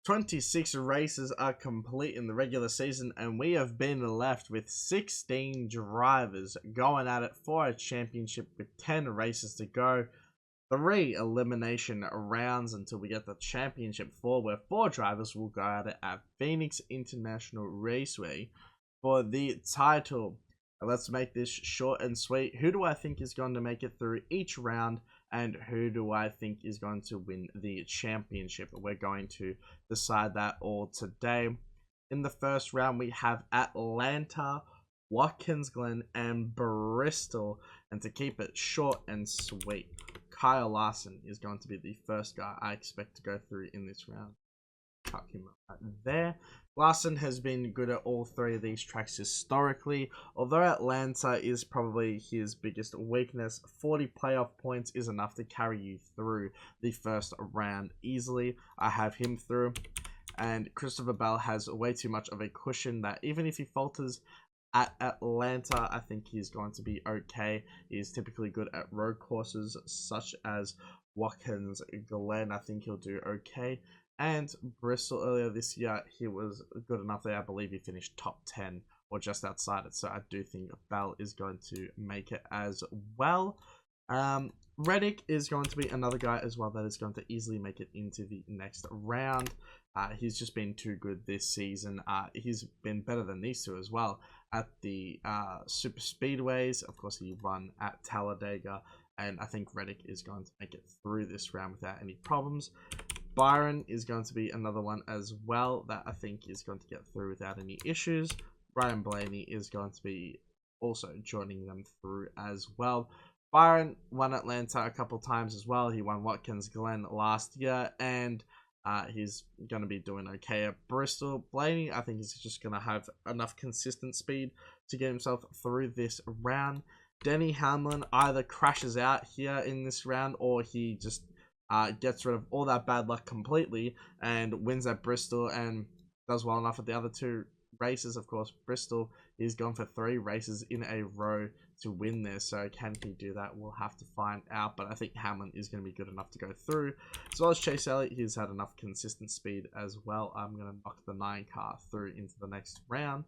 26 races are complete in the regular season, and we have been left with 16 drivers going at it for a championship with 10 races to go. 3 elimination rounds until we get the championship 4, where 4 drivers will go at it at Phoenix International Raceway for the title. Let's make this short and sweet. Who do I think is going to make it through each round, and who do I think is going to win the championship? We're going to decide that all today. In the first round, we have Atlanta, Watkins Glen, and Bristol. And to keep it short and sweet, Kyle Larson is going to be the first guy I expect to go through in this round. Cut him right there. Larson has been good at all 3 of these tracks historically, although Atlanta is probably his biggest weakness. 40 playoff points is enough to carry you through the first round easily. I have him through, and Christopher Bell has way too much of a cushion that even if he falters at Atlanta, I think he's going to be okay. He's typically good at road courses such as Watkins Glen. I think he'll do okay. And Bristol earlier this year, he was good enough there. I believe he finished top 10 or just outside it. So I do think Bell is going to make it as well. Reddick is going to be another guy as well that is going to easily make it into the next round. He's just been too good this season. He's been better than these two as well at the super speedways. Of course, he won at Talladega, and I think Reddick is going to make it through this round without any problems. Byron is going to be another one as well that I think is going to get through without any issues. Ryan Blaney is going to be also joining them through as well. Byron won Atlanta a couple times as well. He won Watkins Glen last year, and he's going to be doing okay at Bristol. Blaney, I think he's just going to have enough consistent speed to get himself through this round. Denny Hamlin either crashes out here in this round, or he just gets rid of all that bad luck completely and wins at Bristol and does well enough at the other 2 races. Of course, Bristol is going for 3 races in a row to win this, so can he do that? We'll have to find out, but I think Hamlin is going to be good enough to go through. As well as Chase Elliott, he's had enough consistent speed as well. I'm going to knock the 9 car through into the next round.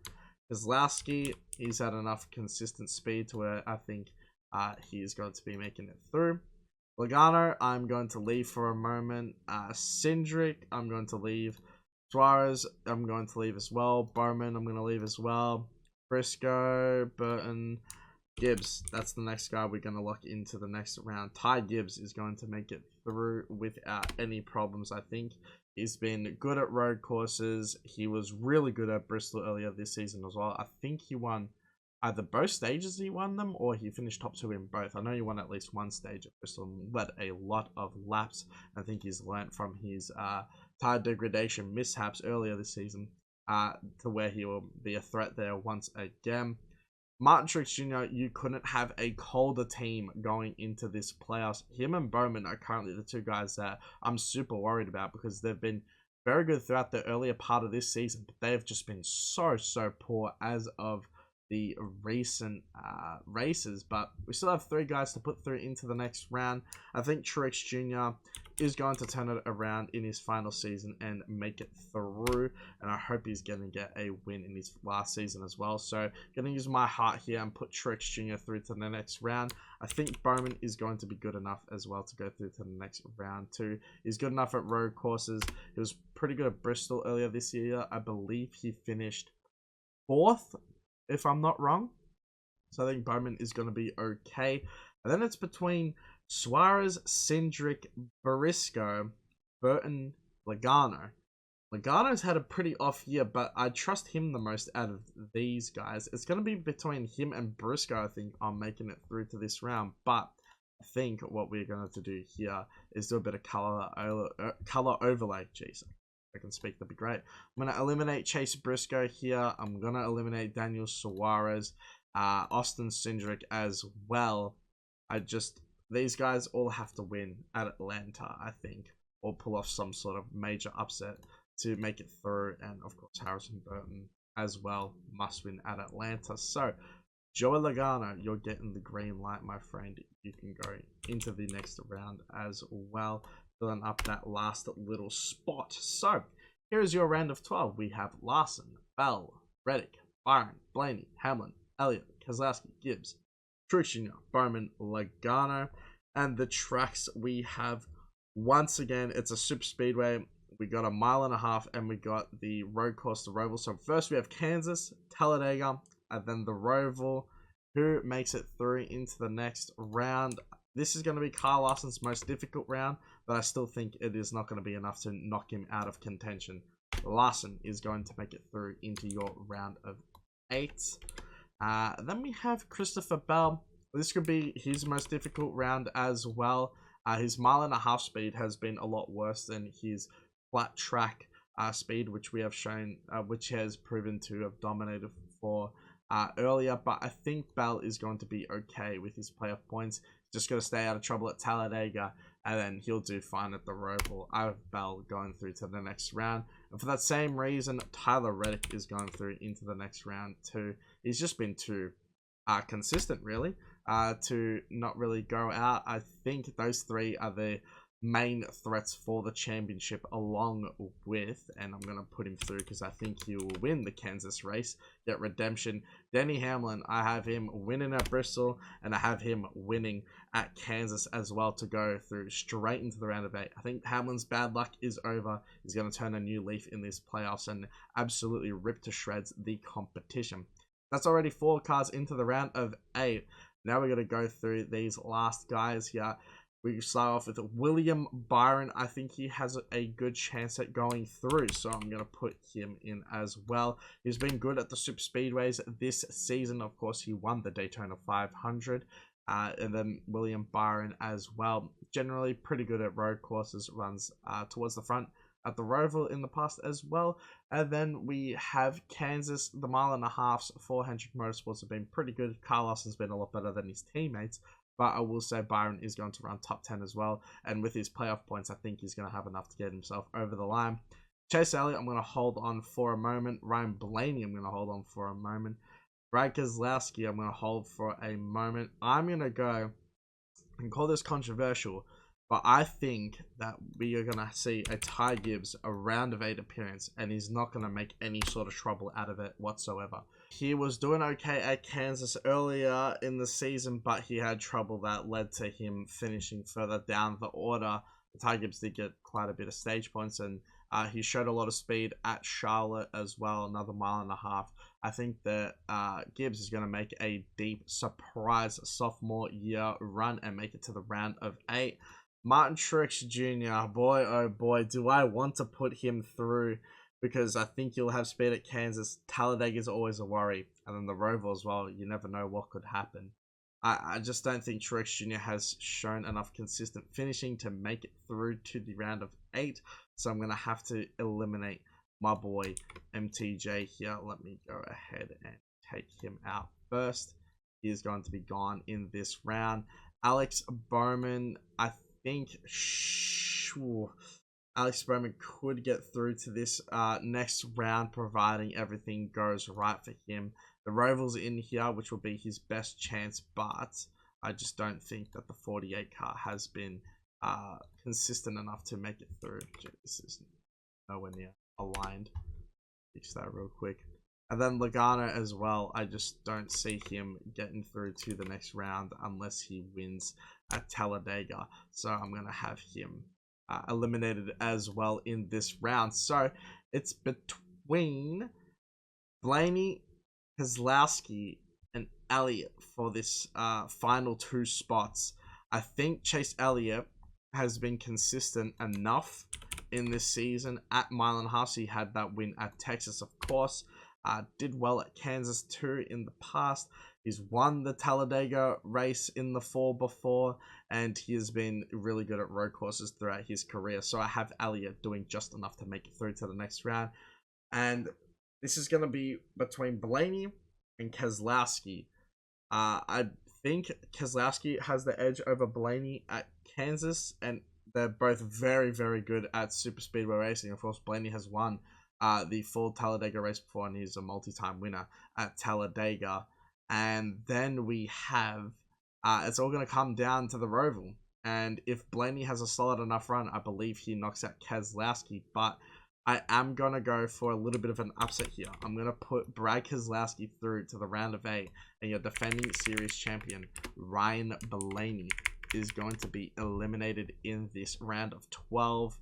Kozlowski, he's had enough consistent speed to where I think he is going to be making it through. Logano, I'm going to leave for a moment. Cindric, I'm going to leave. Suarez, I'm going to leave as well. Bowman, I'm going to leave as well. Briscoe, Burton, Gibbs. That's the next guy we're going to lock into the next round. Ty Gibbs is going to make it through without any problems, I think. He's been good at road courses. He was really good at Bristol earlier this season as well. I think he won either both stages he won them, or he finished top 2 in both. I know he won at least one stage at Bristol and led a lot of laps. I think he's learnt from his tire degradation mishaps earlier this season to where he will be a threat there once again. Martin Truex Jr., you couldn't have a colder team going into this playoffs. Him and Bowman are currently the 2 guys that I'm super worried about because they've been very good throughout the earlier part of this season, but they've just been so poor as of the recent races. But we still have 3 guys to put through into the next round. I think Truex Jr. is going to turn it around in his final season and make it through, and I hope he's going to get a win in his last season as well. So going to use my heart here and put Truex Jr. through to the next round. I think Bowman is going to be good enough as well to go through to the next round too. He's good enough at road courses. He was pretty good at Bristol earlier this year. I believe he finished 4th, if I'm not wrong. So I think Bowman is going to be okay. And then it's between Suarez, Cindric, Briscoe, Burton, Logano. Logano's had a pretty off year, but I trust him the most out of these guys. It's going to be between him and Briscoe, I think, on making it through to this round. But I think what we're going to do here is do a bit of color overlay. Jeez, I can speak, that'd be great. I'm going to eliminate Chase Briscoe here. I'm going to eliminate Daniel Suarez, Austin Cindric as well. These guys all have to win at Atlanta, I think, or pull off some sort of major upset to make it through. And of course, Harrison Burton as well must win at Atlanta. So Joey Logano, you're getting the green light, my friend. You can go into the next round as well, filling up that last little spot. So Here is your round of 12. We have Larson, Bell, Reddick, Byron, Blaney, Hamlin, Elliott, Keselowski, Gibbs, Truex Jr., Bowman, Logano. And the tracks we have, once again, it's a super speedway. We got 1.5 miles, and we got the road course, the Roval. So first we have Kansas, Talladega, and then the Roval, who makes it through into the next round. This is going to be Kyle Larson's most difficult round, but I still think it is not going to be enough to knock him out of contention. Larson is going to make it through into your round of 8. Then we have Christopher Bell. This could be his most difficult round as well. His 1.5 mile speed has been a lot worse than his flat track speed, which we have shown, which has proven to have dominated for earlier. But I think Bell is going to be okay with his playoff points. Just got to stay out of trouble at Talladega, and then he'll do fine at the Roval. I have Bell going through to the next round. And for that same reason, Tyler Reddick is going through into the next round too. He's just been too consistent, really, to not really go out. I think those 3 are the main threats for the championship, along with, and I'm going to put him through because I think he will win the Kansas race, get redemption. Denny Hamlin, I have him winning at Bristol, and I have him winning at Kansas as well to go through straight into the round of 8. I think Hamlin's bad luck is over. He's going to turn a new leaf in these playoffs and absolutely rip to shreds the competition. That's already 4 cars into the round of 8. Now we're going to go through these last guys here. We start off with William Byron. I think he has a good chance at going through, so I'm going to put him in as well. He's been good at the super speedways this season. Of course, he won the Daytona 500. And then William Byron as well. Generally pretty good at road courses, runs towards the front at the Roval in the past as well. And then we have Kansas, the 1.5 miles, 400 Motorsports have been pretty good. Carlos has been a lot better than his teammates. But I will say Byron is going to run top 10 as well. And with his playoff points, I think he's going to have enough to get himself over the line. Chase Elliott, I'm going to hold on for a moment. Ryan Blaney, I'm going to hold on for a moment. Brad Keselowski, I'm going to hold for a moment. I'm going to go and call this controversial, but I think that we are going to see a Ty Gibbs, a round of 8 appearance, and he's not going to make any sort of trouble out of it whatsoever. He was doing okay at Kansas earlier in the season, but he had trouble that led to him finishing further down the order. Ty Gibbs did get quite a bit of stage points, and he showed a lot of speed at Charlotte as well, another 1.5 miles. I think that Gibbs is going to make a deep surprise sophomore year run and make it to the round of 8. Martin Truex Jr., boy, oh boy, do I want to put him through, because I think he'll have speed at Kansas. Talladega is always a worry. And then the Roval as well, you never know what could happen. I just don't think Truex Jr. has shown enough consistent finishing to make it through to the round of 8. So I'm going to have to eliminate my boy MTJ here. Let me go ahead and take him out first. He is going to be gone in this round. Alex Bowman, I think Alex Bowman could get through to this next round, providing everything goes right for him. The Roval's in here, which will be his best chance, but I just don't think that the 48 car has been consistent enough to make it through. This is nowhere near aligned. Fix that real quick. And then Logano as well. I just don't see him getting through to the next round unless he wins at Talladega. So I'm going to have him eliminated as well in this round. So it's between Blaney, Keselowski, and Elliott for this final 2 spots. I think Chase Elliott has been consistent enough in this season at 1.5 miles. He had that win at Texas, of course. Did well at Kansas too in the past. He's won the Talladega race in the fall before, and he has been really good at road courses throughout his career. So I have Elliott doing just enough to make it through to the next round. And this is going to be between Blaney and Keselowski. I think Keselowski has the edge over Blaney at Kansas, and they're both very, very good at super speedway racing. Of course, Blaney has won the full Talladega race before, and he's a multi-time winner at Talladega. And then we have, it's all going to come down to the Roval. And if Blaney has a solid enough run, I believe he knocks out Keselowski. But I am going to go for a little bit of an upset here. I'm going to put Brad Keselowski through to the round of 8. And your defending series champion, Ryan Blaney, is going to be eliminated in this round of 12.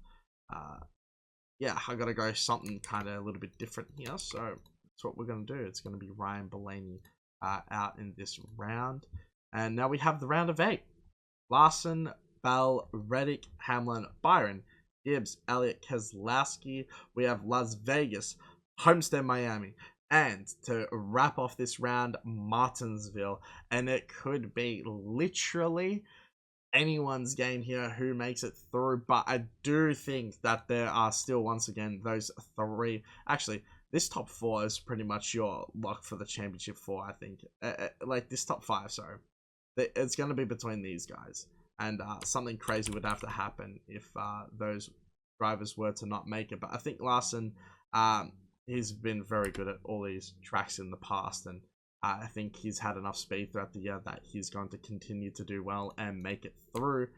Yeah, I got to go something kind of a little bit different here. So that's what we're going to do. It's going to be Ryan Blaney out in this round. And now we have the round of 8. Larson, Bell, Reddick, Hamlin, Byron, Gibbs, Elliott, Keselowski. We have Las Vegas, Homestead, Miami. And to wrap off this round, Martinsville. And it could be literally anyone's game here who makes it through. But I do think that there are still, once again, those 3. Actually, this top 4 is pretty much your lock for the championship 4, I think. Like, this top 5, sorry. It's going to be between these guys. And something crazy would have to happen if those drivers were to not make it. But I think Larson, he's been very good at all these tracks in the past. And I think he's had enough speed throughout the year that he's going to continue to do well and make it through.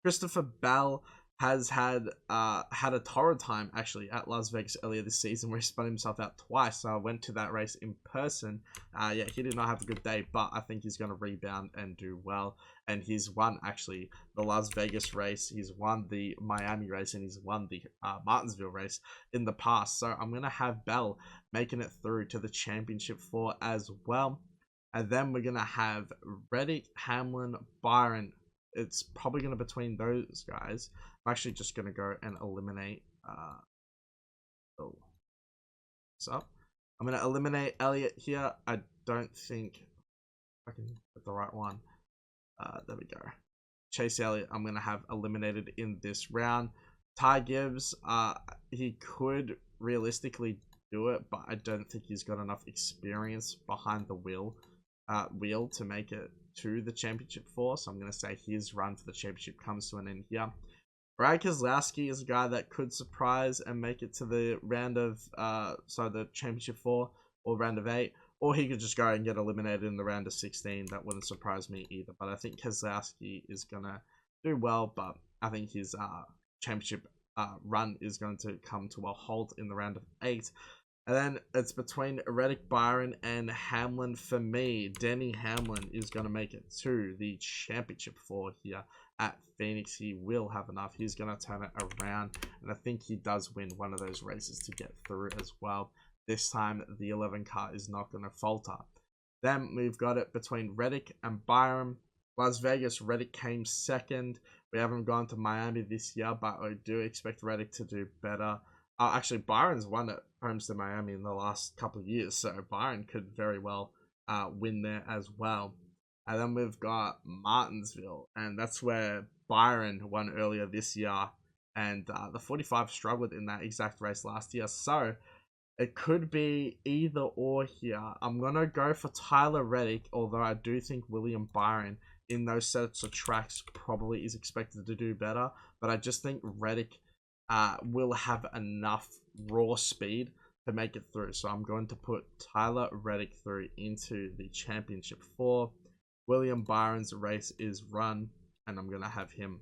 Christopher Bell has had a torrid time actually at Las Vegas earlier this season, where he spun himself out twice. So I went to that race in person. Yeah, he did not have a good day, but I think he's going to rebound and do well. And he's won actually the Las Vegas race, he's won the Miami race, and he's won the Martinsville race in the past. So I'm going to have Bell making it through to the championship 4 as well. And then we're going to have Reddick, Hamlin, Byron. It's probably going to be between those guys. I'm actually just going to go and eliminate what's up? I'm going to eliminate Elliott here. I don't think I can get the right one. There we go. Chase Elliott, I'm going to have eliminated in this round. Ty Gibbs, he could realistically do it, but I don't think he's got enough experience behind the wheel to make it to the championship 4. So I'm going to say his run for the championship comes to an end here. Brad Keselowski is a guy that could surprise and make it to the round of the championship 4 or round of 8, or he could just go and get eliminated in the round of 16. That wouldn't surprise me either. But I think Keselowski is gonna do well, but I think his championship run is going to come to a halt in the round of 8. And then it's between Reddick, Byron, and Hamlin for me. Denny Hamlin is going to make it to the championship 4 here at Phoenix. He will have enough. He's going to turn it around. And I think he does win one of those races to get through as well. This time, the 11 car is not going to falter. Then we've got it between Reddick and Byron. Las Vegas, Reddick came second. We haven't gone to Miami this year, but I do expect Reddick to do better. Actually, Byron's won at Homestead, Miami in the last couple of years, so Byron could very well win there as well. And then we've got Martinsville, and that's where Byron won earlier this year, and the 45 struggled in that exact race last year, so it could be either or here. I'm going to go for Tyler Reddick, although I do think William Byron in those sets of tracks probably is expected to do better, but I just think Reddick will have enough raw speed to make it through. So I'm going to put Tyler Reddick through into the championship 4. William Byron's race is run, and I'm going to have him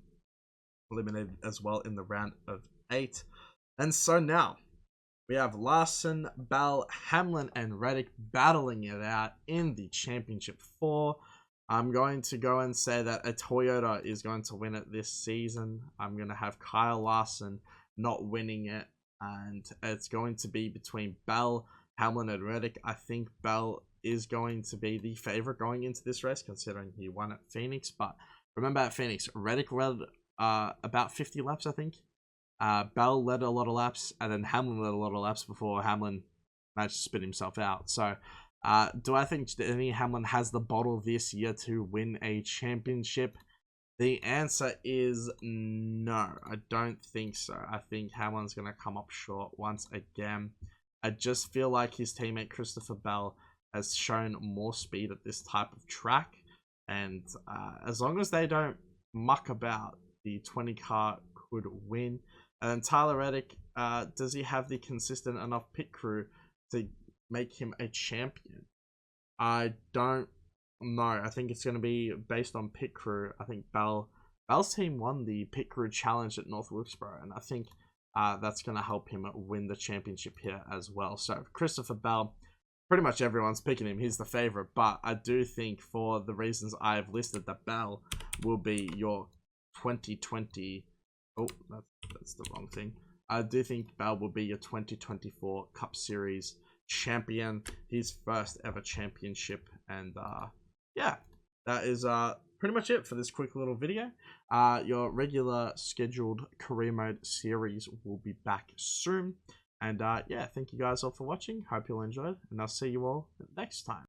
eliminated as well in the round of 8. And so now we have Larson, Bell, Hamlin, and Reddick battling it out in the championship 4. I'm going to go and say that a Toyota is going to win it this season. I'm going to have Kyle Larson not winning it, and it's going to be between Bell, Hamlin, and Reddick. I think Bell is going to be the favorite going into this race, considering he won at Phoenix. But remember, at Phoenix, Reddick led about 50 laps, I think. Bell led a lot of laps, and then Hamlin led a lot of laps before Hamlin managed to spit himself out. So do I think Denny Hamlin has the bottle this year to win a championship? The answer is no. I don't think so. I think Hamlin's going to come up short once again. I just feel like his teammate Christopher Bell has shown more speed at this type of track. And as long as they don't muck about, the 20 car could win. And then Tyler Reddick, does he have the consistent enough pit crew to make him a champion? I don't know. I think it's going to be based on pit crew. I think Bell's team won the pit crew challenge at North Wilkesboro, and I think that's going to help him win the championship here as well. So Christopher Bell, pretty much everyone's picking him. He's the favorite, but I do think for the reasons I've listed that Bell will be your 2020. Oh, that's the wrong thing. I do think Bell will be your 2024 Cup Series champion, his first ever championship. And yeah, that is pretty much it for this quick little video. Your regular scheduled career mode series will be back soon. And yeah, thank you guys all for watching. Hope you all enjoyed, and I'll see you all next time.